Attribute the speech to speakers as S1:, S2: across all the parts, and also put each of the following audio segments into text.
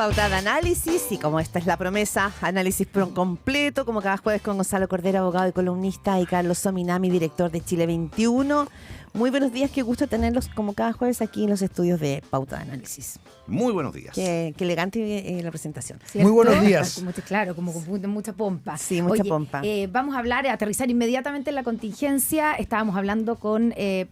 S1: Pauta de análisis y como esta es la promesa, análisis completo, como cada jueves con Gonzalo Cordero, abogado y columnista, y Carlos Sominami, director de Chile 21. Muy buenos días, qué gusto tenerlos como cada jueves aquí en los estudios de Pauta de Análisis.
S2: Muy buenos días.
S1: Qué elegante la presentación.
S3: ¿Cierto?
S4: Muy buenos días.
S3: Claro, como con mucha pompa.
S1: Sí, mucha
S3: Oye,
S1: pompa.
S3: Vamos a hablar, a aterrizar inmediatamente en la contingencia. Estábamos hablando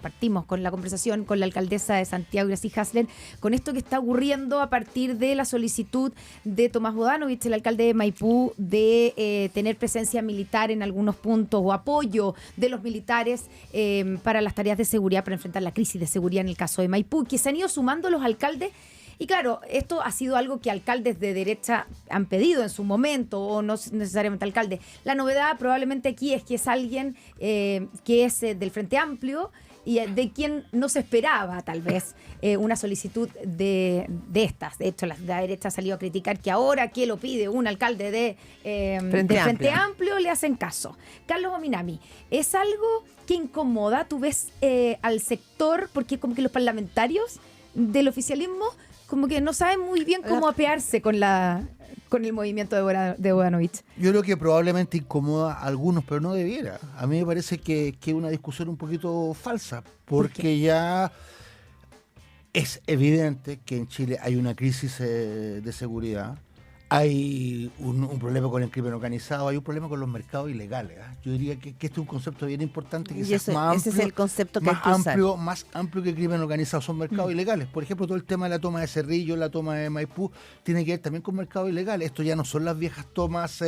S3: partimos con la conversación con la alcaldesa de Santiago, Gracie Hasler, con esto que está ocurriendo a partir de la solicitud de Tomás Bodanovich, el alcalde de Maipú, de tener presencia militar en algunos puntos o apoyo de los militares para las tareas de seguridad, para enfrentar la crisis de seguridad en el caso de Maipú, que se han ido sumando los alcaldes. Y claro, esto ha sido algo que alcaldes de derecha han pedido en su momento, o no necesariamente alcaldes. La novedad probablemente aquí es que es alguien que es del Frente Amplio y de quien no se esperaba tal vez una solicitud de estas. De hecho, la derecha ha salido a criticar que ahora que lo pide un alcalde de Frente Amplio le hacen caso. Carlos Sominami, ¿es algo que incomoda, tú ves, al sector? Porque como que los parlamentarios del oficialismo como que no saben muy bien cómo apearse con el movimiento de Bodanovich.
S4: Yo creo que probablemente incomoda a algunos, pero no debiera. A mí me parece que es una discusión un poquito falsa, porque ya es evidente que en Chile hay una crisis de seguridad, hay un problema con el crimen organizado, hay un problema con los mercados ilegales. Yo diría que este es un concepto bien importante, que
S1: y ese es el concepto que hay que usar.
S4: Más amplio que el crimen organizado, son mercados ilegales. Por ejemplo, todo el tema de la toma de Cerrillo, la toma de Maipú, tiene que ver también con mercados ilegales. Esto ya no son las viejas tomas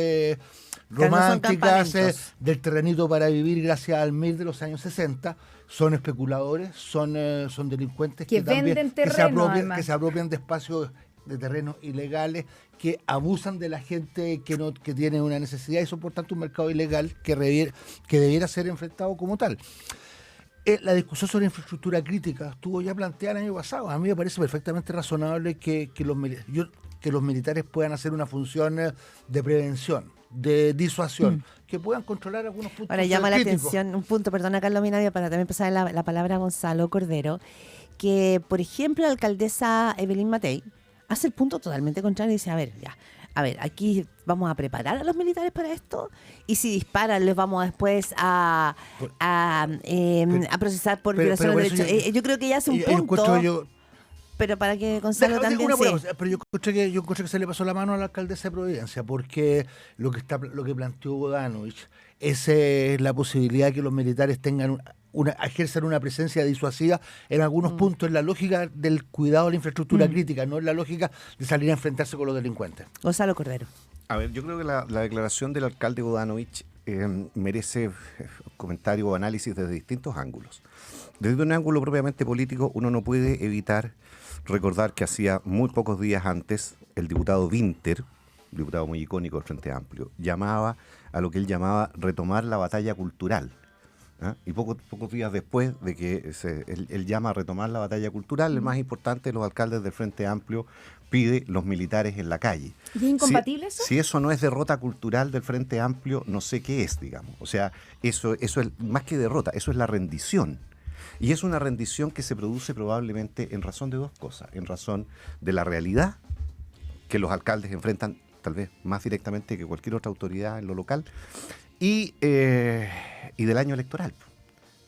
S4: románticas del terrenito para vivir gracias al MIR de los años 60. Son especuladores, son delincuentes
S3: que venden terreno,
S4: que se apropian de espacios de terrenos ilegales, que abusan de la gente que tiene una necesidad, y son por tanto un mercado ilegal que debiera ser enfrentado como tal. La discusión sobre infraestructura crítica estuvo ya planteada el año pasado. A mí me parece perfectamente razonable que los militares puedan hacer una función de prevención, de disuasión, que puedan controlar algunos puntos.
S1: Ahora llama la
S4: críticos.
S1: atención un punto, perdona Carlos Minadio, para también pasar la palabra a Gonzalo Cordero, que por ejemplo la alcaldesa Evelyn Matei hace el punto totalmente contrario y dice, a ver, aquí vamos a preparar a los militares para esto, y si disparan les vamos después a procesar por violación de derechos. Yo creo que ya hace un punto, pero para que Gonzalo también
S4: pero yo encuentro que se le pasó la mano a la alcaldesa de Providencia, porque lo que planteó Bodanovich es la posibilidad de que los militares ejercen una presencia disuasiva en algunos puntos, en la lógica del cuidado de la infraestructura crítica, no en la lógica de salir a enfrentarse con los delincuentes.
S1: Gonzalo Cordero.
S2: A ver, yo creo que la declaración del alcalde Bodanovich merece comentario o análisis desde distintos ángulos. Desde un ángulo propiamente político, uno no puede evitar recordar que hacía muy pocos días antes el diputado Winter, diputado muy icónico del Frente Amplio, llamaba a lo que él llamaba retomar la batalla cultural. Y pocos días después de que él llama a retomar la batalla cultural, el más importante de los alcaldes del Frente Amplio pide los militares en la calle.
S3: ¿Y es incompatible eso?
S2: Si eso no es derrota cultural del Frente Amplio, no sé qué es, digamos. O sea, eso es más que derrota, eso es la rendición. Y es una rendición que se produce probablemente en razón de dos cosas. En razón de la realidad que los alcaldes enfrentan tal vez más directamente que cualquier otra autoridad en lo local, y del año electoral,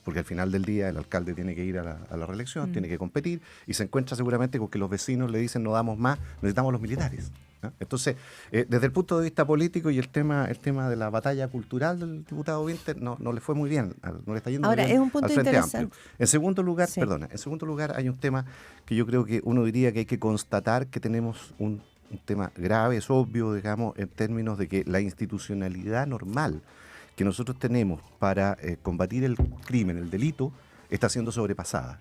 S2: porque al final del día el alcalde tiene que ir a la reelección, tiene que competir, y se encuentra seguramente con que los vecinos le dicen no damos más, necesitamos los militares, ¿no? Entonces, desde el punto de vista político y el tema de la batalla cultural del diputado Winter no le fue muy bien, no le está yendo muy bien.
S1: Ahora, es un punto
S2: al Frente
S1: interesante.
S2: Amplio. En segundo lugar hay un tema que yo creo que uno diría que hay que constatar que tenemos un tema grave, es obvio, digamos, en términos de que la institucionalidad normal que nosotros tenemos para combatir el crimen, el delito, está siendo sobrepasada.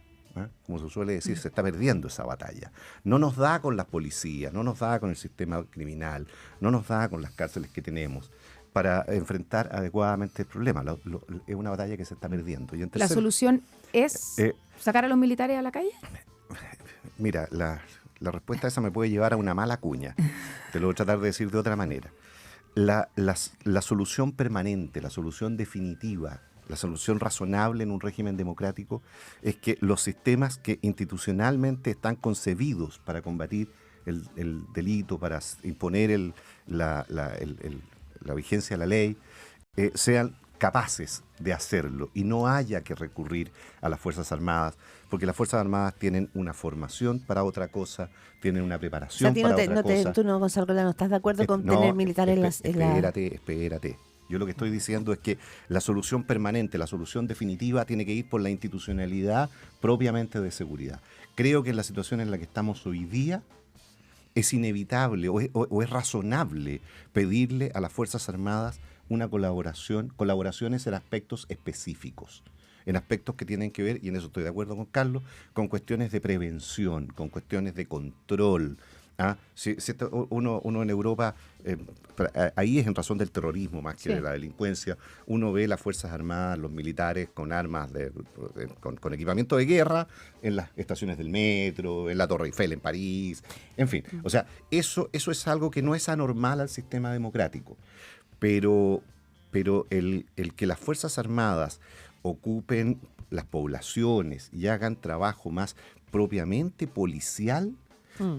S2: Como se suele decir, se está perdiendo esa batalla. No nos da con las policías, no nos da con el sistema criminal, no nos da con las cárceles que tenemos para enfrentar adecuadamente el problema. Es una batalla que se está perdiendo. Y
S3: ¿La solución es sacar a los militares a la calle?
S2: Mira, la respuesta a esa me puede llevar a una mala cuña. Te lo voy a tratar de decir de otra manera. La solución permanente, la solución definitiva, la solución razonable en un régimen democrático es que los sistemas que institucionalmente están concebidos para combatir el delito, para imponer la vigencia de la ley, sean capaces de hacerlo y no haya que recurrir a las Fuerzas Armadas, porque las Fuerzas Armadas tienen una formación para otra cosa, tienen una preparación para otra cosa.
S1: Tú no, Gonzalo Cordero, ¿no estás de acuerdo con
S2: No,
S1: tener militares
S2: Espérate. Yo lo que estoy diciendo es que la solución permanente, la solución definitiva tiene que ir por la institucionalidad propiamente de seguridad. Creo que en la situación en la que estamos hoy día es inevitable o es razonable pedirle a las Fuerzas Armadas una colaboraciones en aspectos específicos, en aspectos que tienen que ver, y en eso estoy de acuerdo con Carlos, con cuestiones de prevención, con cuestiones de control. Si uno en Europa, ahí es en razón del terrorismo más que de la delincuencia, uno ve las Fuerzas Armadas, los militares con armas, con equipamiento de guerra en las estaciones del metro, en la Torre Eiffel en París, en fin. O sea, eso es algo que no es anormal al sistema democrático. Pero el que las Fuerzas Armadas ocupen las poblaciones y hagan trabajo más propiamente policial,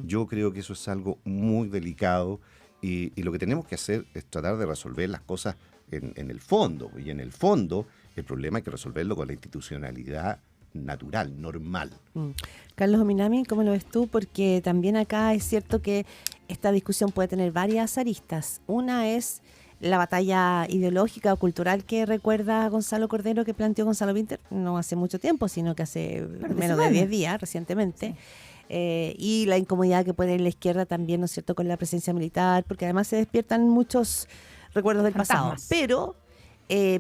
S2: yo creo que eso es algo muy delicado y lo que tenemos que hacer es tratar de resolver las cosas en el fondo. Y en el fondo el problema hay que resolverlo con la institucionalidad natural, normal.
S1: Carlos Ominami, ¿cómo lo ves tú? Porque también acá es cierto que esta discusión puede tener varias aristas. Una es la batalla ideológica o cultural que recuerda Gonzalo Cordero, que planteó Gonzalo Winter, no hace mucho tiempo, sino que hace menos de 10 días, recientemente. Sí. Y la incomodidad que puede tener la izquierda también, ¿no es cierto?, con la presencia militar, porque además se despiertan muchos recuerdos del pasado. Pero,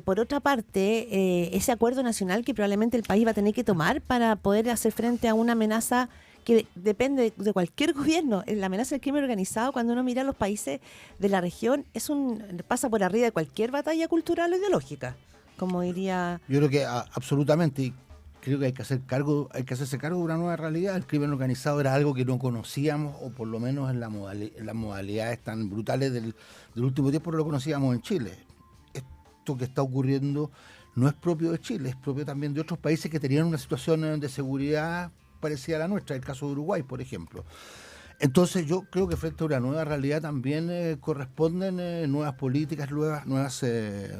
S1: por otra parte, ese acuerdo nacional que probablemente el país va a tener que tomar para poder hacer frente a una amenaza que depende de cualquier gobierno. La amenaza del crimen organizado, cuando uno mira a los países de la región, pasa por arriba de cualquier batalla cultural o ideológica, como diría...
S4: Yo creo que absolutamente, y creo que hay que hacerse cargo de una nueva realidad. El crimen organizado era algo que no conocíamos, o por lo menos en las modalidades tan brutales del último tiempo no lo conocíamos en Chile. Esto que está ocurriendo no es propio de Chile, es propio también de otros países que tenían una situación de seguridad parecida a la nuestra, el caso de Uruguay, por ejemplo. Entonces yo creo que frente a una nueva realidad también corresponden nuevas políticas, nuevas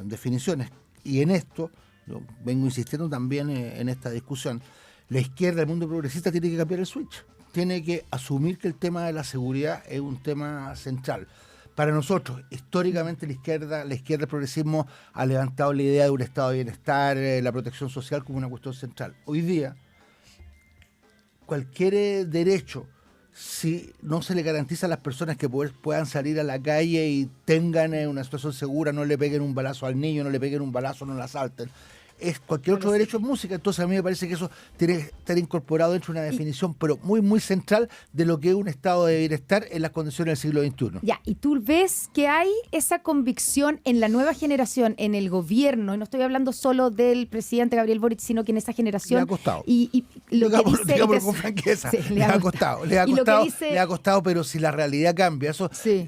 S4: definiciones. Y en esto, yo vengo insistiendo también en esta discusión, la izquierda, el mundo progresista tiene que cambiar el switch, tiene que asumir que el tema de la seguridad es un tema central. Para nosotros, históricamente la izquierda, el progresismo ha levantado la idea de un estado de bienestar, la protección social como una cuestión central. Hoy día, cualquier derecho, si no se le garantiza a las personas que puedan salir a la calle y tengan una situación segura, no le peguen un balazo al niño, no le peguen un balazo, no la asalten, cualquier otro derecho es música. Entonces a mí me parece que eso tiene que estar incorporado dentro de una definición, pero muy, muy central de lo que es un estado de bienestar en las condiciones del siglo XXI.
S3: Ya, y tú ves que hay esa convicción en la nueva generación, en el gobierno, y no estoy hablando solo del presidente Gabriel Boric, sino que en esa generación...
S4: Le ha costado.
S3: Y lo
S4: digámoslo con franqueza, sí, le ha costado, pero si la realidad cambia, eso...
S3: Sí.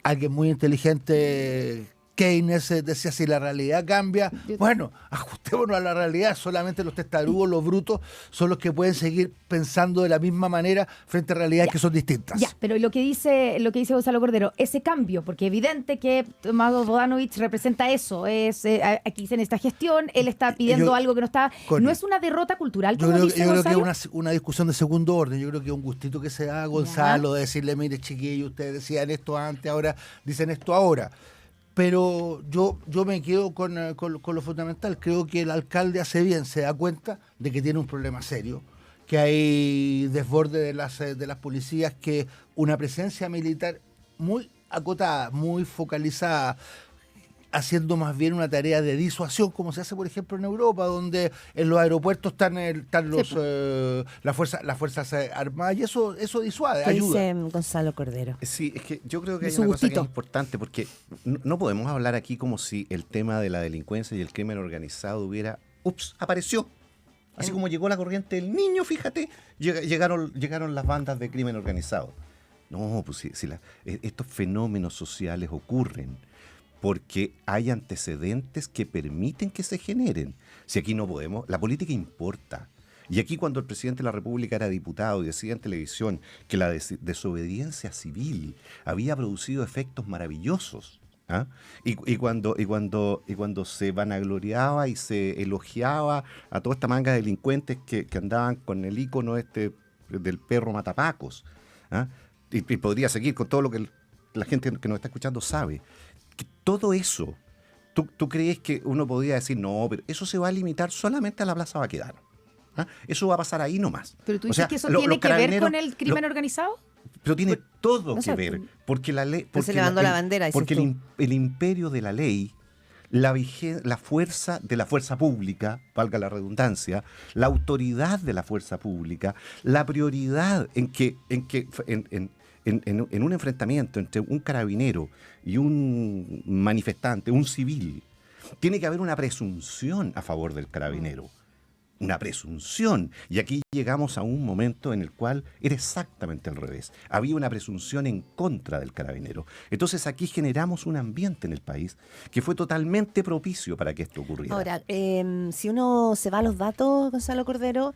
S4: Alguien muy inteligente... Keynes decía, si la realidad cambia, bueno, ajustémonos a la realidad. Solamente los testarudos, los brutos, son los que pueden seguir pensando de la misma manera frente a realidades que son distintas.
S3: Ya, pero lo que dice Gonzalo Cordero, ese cambio, porque evidente que Tomás Bodanovich representa eso, aquí en esta gestión, él está pidiendo algo que no está... ¿No es una derrota cultural, como dice Gonzalo?
S4: Yo creo que es una discusión de segundo orden. Yo creo que es un gustito que se da a Gonzalo de decirle, mire, chiquillo, ustedes decían esto antes, ahora dicen esto ahora. Pero yo me quedo con lo fundamental. Creo que el alcalde hace bien, se da cuenta de que tiene un problema serio, que hay desborde de las policías, que una presencia militar muy acotada, muy focalizada, haciendo más bien una tarea de disuasión, como se hace, por ejemplo, en Europa, donde en los aeropuertos están las fuerzas armadas, y eso disuade, ayuda.
S1: Dice Gonzalo Cordero.
S2: Sí, es que yo creo que hay una cosa que es importante, porque no podemos hablar aquí como si el tema de la delincuencia y el crimen organizado apareció. Así como llegó la corriente del Niño, fíjate, llegaron las bandas de crimen organizado. No, pues si estos fenómenos sociales ocurren porque hay antecedentes que permiten que se generen. Si aquí no podemos, la política importa. Y aquí cuando el presidente de la República era diputado y decía en televisión que la desobediencia civil había producido efectos maravillosos, ¿ah? Y cuando se vanagloriaba y se elogiaba a toda esta manga de delincuentes que andaban con el ícono del perro matapacos, ¿ah? Y podría seguir con todo lo que la gente que nos está escuchando sabe. Que todo eso, ¿tú crees que uno podría decir, no, pero eso se va a limitar solamente a la Plaza Baquedano? ¿Ah? Eso va a pasar ahí nomás.
S3: Pero tú
S2: O
S3: dices
S2: sea,
S3: que eso
S2: los
S3: tiene que ver
S2: carabineros-
S3: con el crimen organizado.
S2: Pero tiene todo
S3: o sea,
S2: que ver, porque la ley...
S1: se levantó la bandera, dices
S2: Porque
S1: tú.
S2: el imperio de la ley, la fuerza de la fuerza pública, valga la redundancia, la autoridad de la fuerza pública, la prioridad en un enfrentamiento entre un carabinero y un manifestante, un civil, tiene que haber una presunción a favor del carabinero. Una presunción. Y aquí llegamos a un momento en el cual era exactamente al revés. Había una presunción en contra del carabinero. Entonces aquí generamos un ambiente en el país que fue totalmente propicio para que esto ocurriera.
S1: Ahora, si uno se va a los datos, Gonzalo Cordero,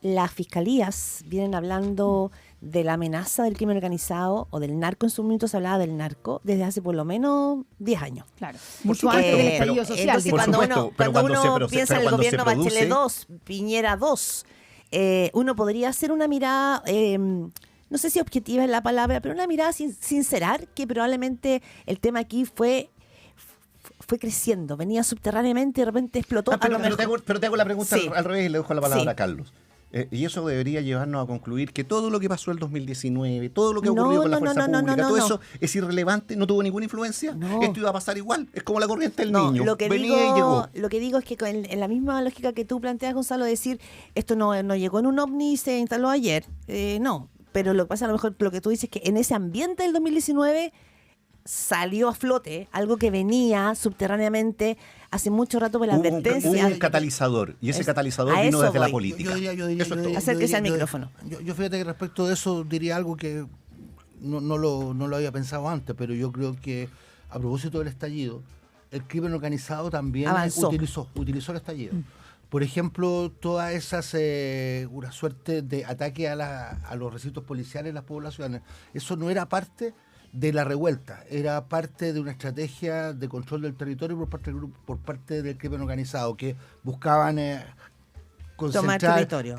S1: las fiscalías vienen hablando de la amenaza del crimen organizado o del narco. En su momento se hablaba del narco desde hace por lo menos 10 años.
S3: Claro.
S2: Por
S3: Mucho
S2: supuesto,
S3: antes del
S2: pero-
S3: estallido social.
S1: Entonces,
S2: Por
S3: digamos.
S1: cuando
S2: supuesto, pero
S1: uno
S2: cuando se-
S1: piensa en el
S2: pero cuando se
S1: gobierno Bachelet
S2: produce-
S1: 2, Piñera 2, uno podría hacer una mirada, no sé si objetiva es la palabra, pero una mirada sincerar que probablemente el tema aquí fue creciendo, venía subterráneamente y de repente explotó.
S2: Ah, pero,
S1: a lo
S2: pero
S1: mejor.
S2: te hago la pregunta
S1: Sí.
S2: al revés y le dejo la palabra
S1: Sí.
S2: a Carlos. Y eso debería llevarnos a concluir que todo lo que pasó en el 2019, todo lo que ha ocurrido con la fuerza pública, todo eso es irrelevante, no tuvo ninguna influencia.
S1: No.
S2: Esto iba a pasar igual, es como la corriente del
S1: No,
S2: niño.
S1: lo que
S2: Venía y llegó.
S1: digo es que en la misma lógica que tú planteas, Gonzalo, decir esto no llegó en un ovni y se instaló ayer. No, pero lo que pasa a lo mejor lo que tú dices es que en ese ambiente del 2019 salió a flote algo que venía subterráneamente hace mucho rato por la
S2: Hubo
S1: advertencia.
S2: un catalizador, y ese
S1: Es-
S2: catalizador
S1: a
S2: vino
S1: eso
S2: desde la
S1: voy.
S2: política.
S4: Yo diría,
S2: Eso es todo.
S1: Acérquese al micrófono.
S4: Yo fíjate que respecto de eso diría algo que no lo había pensado antes, pero yo creo que a propósito del estallido, el crimen organizado también
S1: Avanzó.
S4: utilizó el estallido. Por ejemplo, todas esas, una suerte de ataque a los recintos policiales en las poblaciones, eso no era parte de la revuelta, era parte de una estrategia de control del territorio por parte del crimen organizado, que buscaban concentrar,
S1: territorio.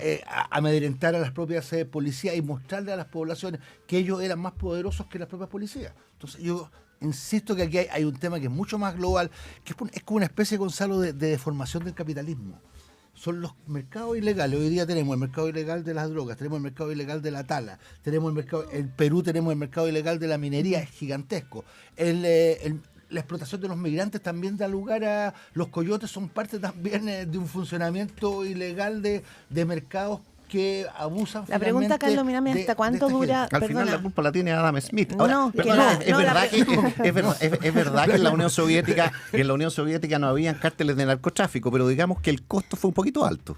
S4: amedrentar a las propias policías y mostrarle a las poblaciones que ellos eran más poderosos que las propias policías. Entonces yo insisto que aquí hay un tema que es mucho más global, que es como una especie, Gonzalo, de deformación del capitalismo. Son los mercados ilegales. Hoy día tenemos el mercado ilegal de las drogas, tenemos el mercado ilegal de la tala, tenemos en Perú tenemos el mercado ilegal de la minería, es gigantesco. La explotación de los migrantes también da lugar a... Los coyotes son parte también de un funcionamiento ilegal de mercados que abusan.
S1: La pregunta,
S4: finalmente,
S1: Carlos, mírame,
S4: de
S1: ¿hasta cuánto
S4: esta
S1: dura?
S4: gente.
S2: Al final
S1: Perdona.
S2: la culpa la tiene Adam Smith.
S1: No,
S2: Ahora,
S1: que
S2: pero
S1: la-
S2: es
S1: no,
S2: verdad
S1: la-
S2: que es verdad que en la Unión Soviética no habían cárteles de narcotráfico, pero digamos que el costo fue un poquito alto.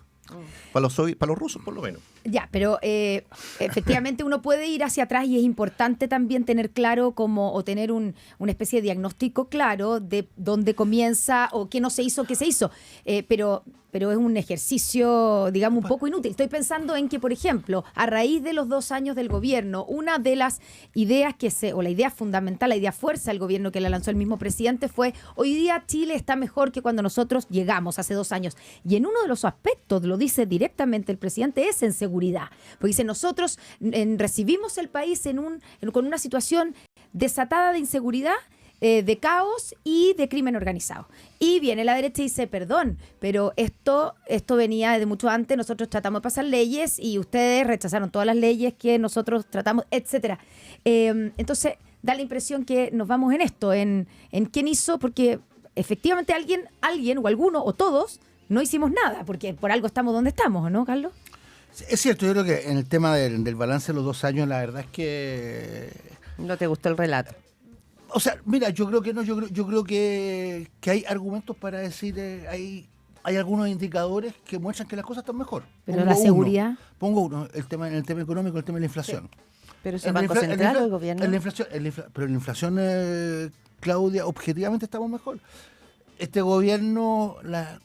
S2: Para los rusos, por lo menos.
S3: Ya, pero efectivamente uno puede ir hacia atrás y es importante también tener claro o tener una especie de diagnóstico claro de dónde comienza o qué no se hizo, qué se hizo. Pero es un ejercicio, digamos, un poco inútil. Estoy pensando en que, por ejemplo, a raíz de los 2 años del gobierno, una de las ideas o la idea fundamental, la idea fuerza del gobierno que la lanzó el mismo presidente fue: hoy día Chile está mejor que cuando nosotros llegamos hace 2 años. Y en uno de los aspectos, lo dice directamente el presidente, es en seguridad. Porque dice, nosotros recibimos el país con una situación desatada de inseguridad, de caos y de crimen organizado. Y viene la derecha y dice, perdón, pero esto venía de mucho antes, nosotros tratamos de pasar leyes y ustedes rechazaron todas las leyes que nosotros tratamos, etcétera. Entonces, da la impresión que nos vamos en esto, en quién hizo, porque efectivamente alguien o alguno o todos no hicimos nada, porque por algo estamos donde estamos, ¿no, Carlos?
S4: Es cierto, yo creo que en el tema del balance de los 2 años, la verdad es que...
S1: No te gustó el relato.
S4: O sea, mira, yo creo que no, yo creo que hay argumentos para decir, hay algunos indicadores que muestran que las cosas están mejor.
S3: Pero la seguridad...
S4: Pongo uno, en el tema económico, el tema de la inflación.
S1: Pero si el Banco Central o el gobierno.
S4: Pero la inflación, Claudia, objetivamente estamos mejor. este gobierno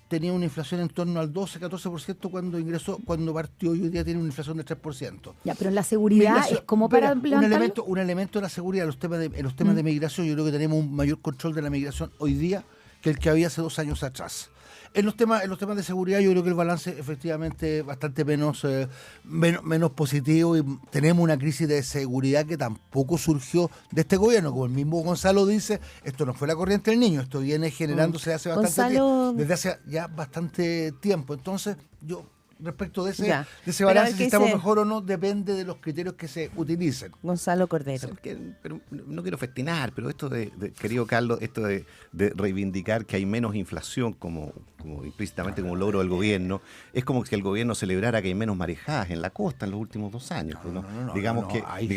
S4: tenía una inflación en torno al 12-14% cuando partió, y hoy día tiene una inflación del 3%.
S3: Ya, pero la seguridad es como para levantarlo.
S4: Un elemento de la seguridad en los temas de migración. Yo creo que tenemos un mayor control de la migración hoy día que el que había hace 2 años atrás. En los temas de seguridad yo creo que el balance efectivamente es bastante menos positivo, y tenemos una crisis de seguridad que tampoco surgió de este gobierno. Como el mismo Gonzalo dice, esto no fue la corriente del niño, esto viene generándose desde hace ya bastante tiempo. Entonces, yo respecto de ese balance, si estamos mejor o no, depende de los criterios que se utilicen.
S1: Gonzalo Cordero.
S2: Pero no quiero festinar, pero esto querido Carlos, esto de reivindicar que hay menos inflación como implícitamente como logro del gobierno, es como si el gobierno celebrara que hay menos marejadas en la costa en los últimos 2 años. Digamos que
S4: hay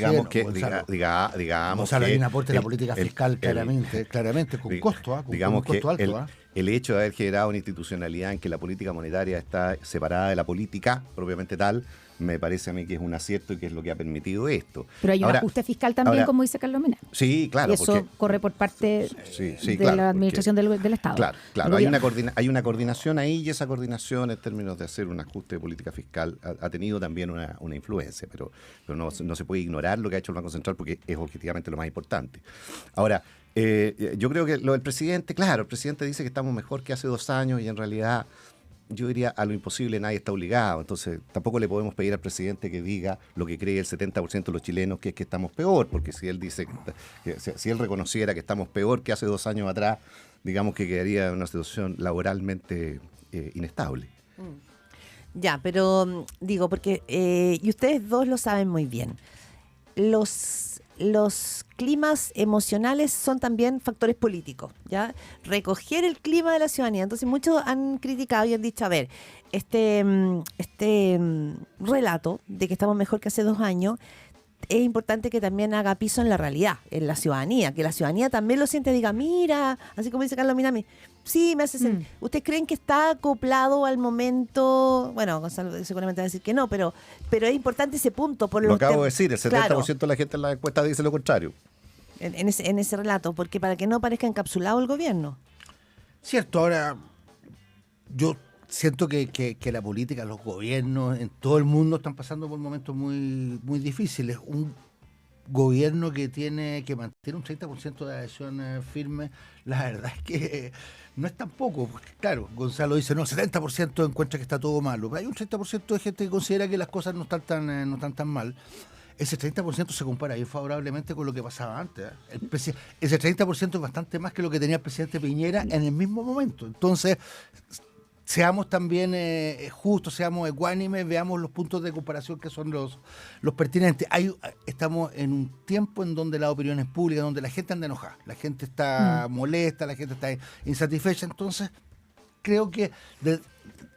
S4: un aporte de la política fiscal claramente, con costo alto.
S2: El hecho de haber generado una institucionalidad en que la política monetaria está separada de la política propiamente tal, me parece a mí que es un acierto y que es lo que ha permitido esto.
S3: Pero hay un ajuste fiscal también, como dice Carlos Mena.
S2: Sí, claro.
S3: Y eso corre por parte de la administración del Estado.
S2: Claro. Hay una coordinación ahí, y esa coordinación en términos de hacer un ajuste de política fiscal ha tenido también una influencia, pero no se puede ignorar lo que ha hecho el Banco Central, porque es objetivamente lo más importante. Ahora, yo creo que lo del presidente, claro, el presidente dice que estamos mejor que hace 2 años, y en realidad yo diría, a lo imposible nadie está obligado. Entonces tampoco le podemos pedir al presidente que diga lo que cree el 70% de los chilenos, que es que estamos peor, porque si él dice, si él reconociera que estamos peor que hace 2 años atrás, digamos que quedaría en una situación laboralmente inestable.
S1: Ya, pero digo, porque y ustedes dos lo saben muy bien, los climas emocionales son también factores políticos, ¿ya? Recoger el clima de la ciudadanía. Entonces muchos han criticado y han dicho, a ver, este relato de que estamos mejor que hace 2 años, es importante que también haga piso en la realidad, en la ciudadanía, que la ciudadanía también lo siente, diga, mira, así como dice Carlos Minami, sí, me hace sentir. ¿Ustedes creen que está acoplado al momento? Bueno, Gonzalo seguramente va a decir que no, pero es importante ese punto. Por
S2: lo acabo de decir, el 70% de la gente en la encuesta dice lo contrario.
S1: En ese relato, porque para que no parezca encapsulado el gobierno.
S4: Cierto, ahora yo siento que la política, los gobiernos en todo el mundo están pasando por momentos muy, muy difíciles. Un gobierno que mantiene un 30% de adhesión firme, la verdad es que no es tan poco. Porque, claro, Gonzalo dice, no, 70% encuentra que está todo malo, pero hay un 30% de gente que considera que las cosas no están tan mal. Ese 30% se compara bien favorablemente con lo que pasaba antes. Ese 30% es bastante más que lo que tenía el presidente Piñera en el mismo momento. Entonces, seamos también justos, seamos ecuánimes, veamos los puntos de comparación que son los pertinentes. Estamos en un tiempo en donde las opiniones públicas, donde la gente anda enojada, la gente está molesta, la gente está insatisfecha. Entonces, creo que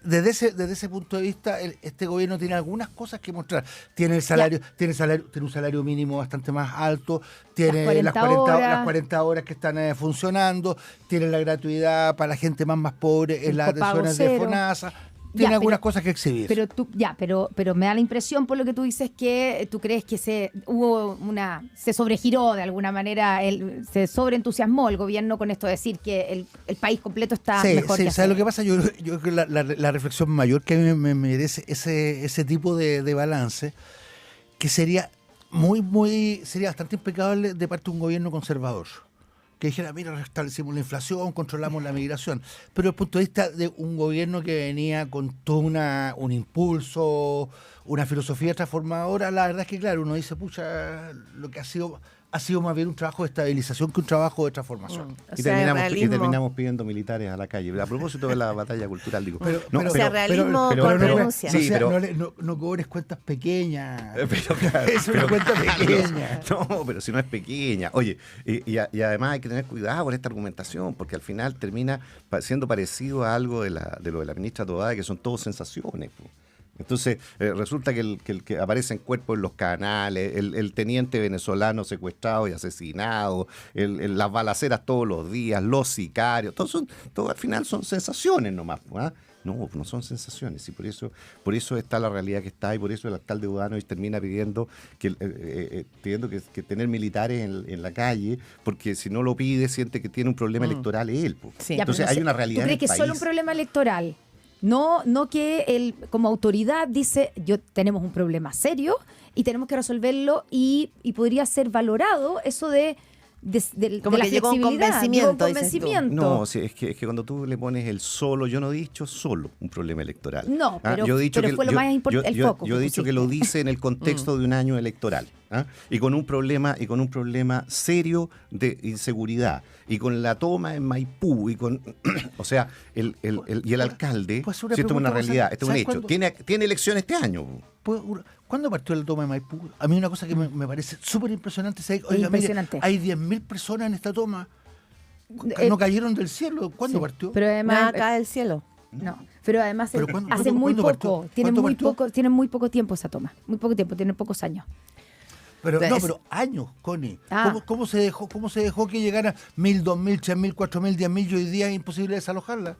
S4: desde ese punto de vista, este gobierno tiene algunas cosas que mostrar. Tiene un salario mínimo bastante más alto, tiene las 40 horas que están funcionando, tiene la gratuidad para la gente más pobre en las atenciones de FONASA. Tiene algunas cosas que exhibir.
S3: Pero me da la impresión, por lo que tú dices, que tú crees que se sobregiró de alguna manera, se sobreentusiasmó el gobierno con esto de decir que el país completo está mejor que
S4: ¿sabes lo que pasa? Yo creo que la reflexión mayor que me merece ese tipo de balance, que sería sería bastante impecable de parte de un gobierno conservador, que dijera, mira, restablecimos la inflación, controlamos la migración. Pero desde el punto de vista de un gobierno que venía con todo un impulso, una filosofía transformadora, la verdad es que, claro, uno dice, pucha, lo que ha sido más bien un trabajo de estabilización que un trabajo de transformación.
S2: Y terminamos pidiendo militares a la calle. A propósito de la batalla cultural, digo.
S1: Realismo con renuncia.
S4: No cobres cuentas pequeñas.
S2: Es
S4: una cuenta pequeña.
S2: No, pero si no es pequeña. Oye, y además hay que tener cuidado con esta argumentación, porque al final termina siendo parecido a algo de lo de la ministra Tobada, que son todos sensaciones, po. Entonces, resulta que el que aparece en cuerpo en los canales, el teniente venezolano secuestrado y asesinado, las balaceras todos los días, los sicarios, todo al final son sensaciones nomás, ¿eh? No, no son sensaciones, y por eso está la realidad que está, y por eso el alcalde Budanovich termina pidiendo que tener militares en la calle, porque si no lo pide, siente que tiene un problema electoral él. Po.
S1: Sí.
S3: Ya,
S2: Entonces
S3: pero no
S2: hay
S3: sé,
S2: una realidad
S3: ¿tú
S2: en
S3: crees
S2: el
S3: que es
S2: país.
S3: solo un problema electoral? No que él, como autoridad, dice, tenemos un problema serio y tenemos que resolverlo, y podría ser valorado eso de
S1: Como
S3: la
S1: que llegó a un
S3: flexibilidad,
S1: convencimiento,
S3: llegó a un
S1: dices tú.
S3: convencimiento.
S2: No, sí, es que cuando tú le pones el solo, yo no he dicho solo un problema electoral.
S3: No, pero-
S2: yo he dicho
S3: pero fue lo más importante, el foco
S2: Yo he
S3: que
S2: dicho que
S3: pusiste.
S2: lo dice en el contexto de un año electoral, ¿ah? Y con un problema serio de inseguridad, y con la toma en Maipú, y con o sea, el alcalde,
S4: Pues
S2: si
S4: una
S2: esto es una
S4: pregunta,
S2: realidad, esto es un
S4: ¿sabes
S2: hecho.
S4: cuándo?
S2: Tiene elecciones este año.
S4: Pues, ¿cuándo partió la toma de Maipú? A mí una cosa que me parece súper impresionante es, oiga,
S3: Impresionante.
S4: mire, hay 10.000 personas en esta toma.
S3: Eh,
S4: No cayeron del cielo. ¿Cuándo
S3: Sí,
S4: partió?
S3: pero además,
S1: Nada cae del cielo.
S3: no, pero además
S4: ¿Pero
S3: hace muy
S4: cuándo
S3: poco,
S4: partió?
S3: tienen
S4: ¿Cuánto
S3: muy
S4: partió?
S3: tienen muy poco tiempo esa toma, muy poco tiempo, tienen pocos años.
S4: Pero
S1: Es-
S4: no, pero años, Connie.
S3: Ah.
S4: ¿Cómo se dejó que llegara 1.000, 2.000, 3.000, 4.000, 10.000 y hoy día es imposible desalojarla?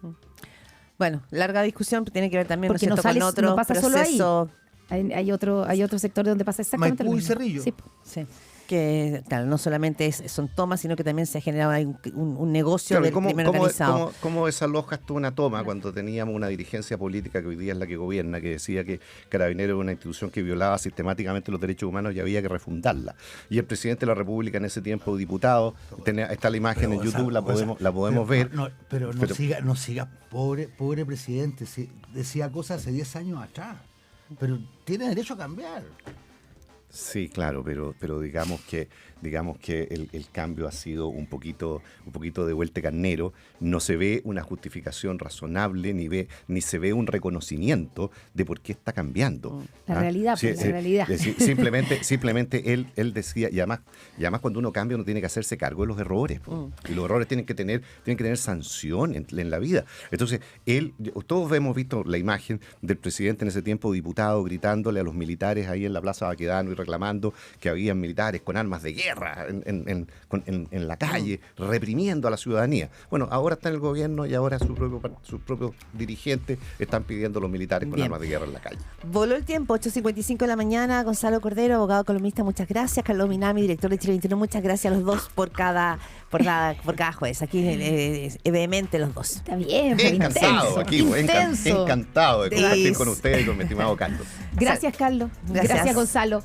S1: Bueno, larga discusión, tiene que ver también
S3: Porque
S1: ¿no es
S3: no
S1: cierto?
S3: sales-
S1: con
S3: no
S1: otros
S3: pasa solo ahí.
S1: procesos.
S3: Hay otro sector donde pasa exactamente
S4: Maipú
S3: lo
S4: y
S3: mismo.
S4: Cerrillo.
S3: Sí.
S1: Sí. Que, claro, no solamente son tomas, sino que también se ha generado ahí un negocio
S2: Claro,
S1: del crimen organizado.
S2: ¿Cómo desalojas tú una toma cuando teníamos una dirigencia política que hoy día es la que gobierna, que decía que Carabineros era una institución que violaba sistemáticamente los derechos humanos y había que refundarla? Y el presidente de la República en ese tiempo, diputado, está la imagen en YouTube, la podemos ver.
S4: Pero no siga, pobre presidente. Decía cosas hace 10 años atrás. Pero tiene derecho a cambiar.
S2: Sí, claro, pero digamos que el cambio ha sido un poquito de vuelta carnero. No se ve una justificación razonable, ni se ve un reconocimiento de por qué está cambiando.
S3: La realidad, pues, la realidad.
S2: Simplemente él decía, y además cuando uno cambia uno tiene que hacerse cargo de los errores, po. Y los errores tienen que tener sanción en la vida. Entonces, todos hemos visto la imagen del presidente en ese tiempo, diputado, gritándole a los militares ahí en la Plaza Baquedano y reclamando que habían militares con armas de guerra en la calle, reprimiendo a la ciudadanía. Bueno, ahora está en el gobierno y ahora sus propios dirigentes están pidiendo a los militares con
S1: Bien.
S2: armas de guerra en la calle.
S1: Voló el tiempo, 8:55 de la mañana. Gonzalo Cordero, abogado columnista, muchas gracias. Carlos Minami, director de Chile 21, muchas gracias a los dos por cada juez. Aquí vehemente los dos.
S3: Está bien, pero
S2: Encantado
S3: intenso,
S2: aquí,
S3: intenso.
S2: encantado de compartir
S1: Delis.
S2: con ustedes y con mi estimado Carlos.
S3: Gracias, Carlos.
S1: Gracias.
S3: Gracias, Gonzalo.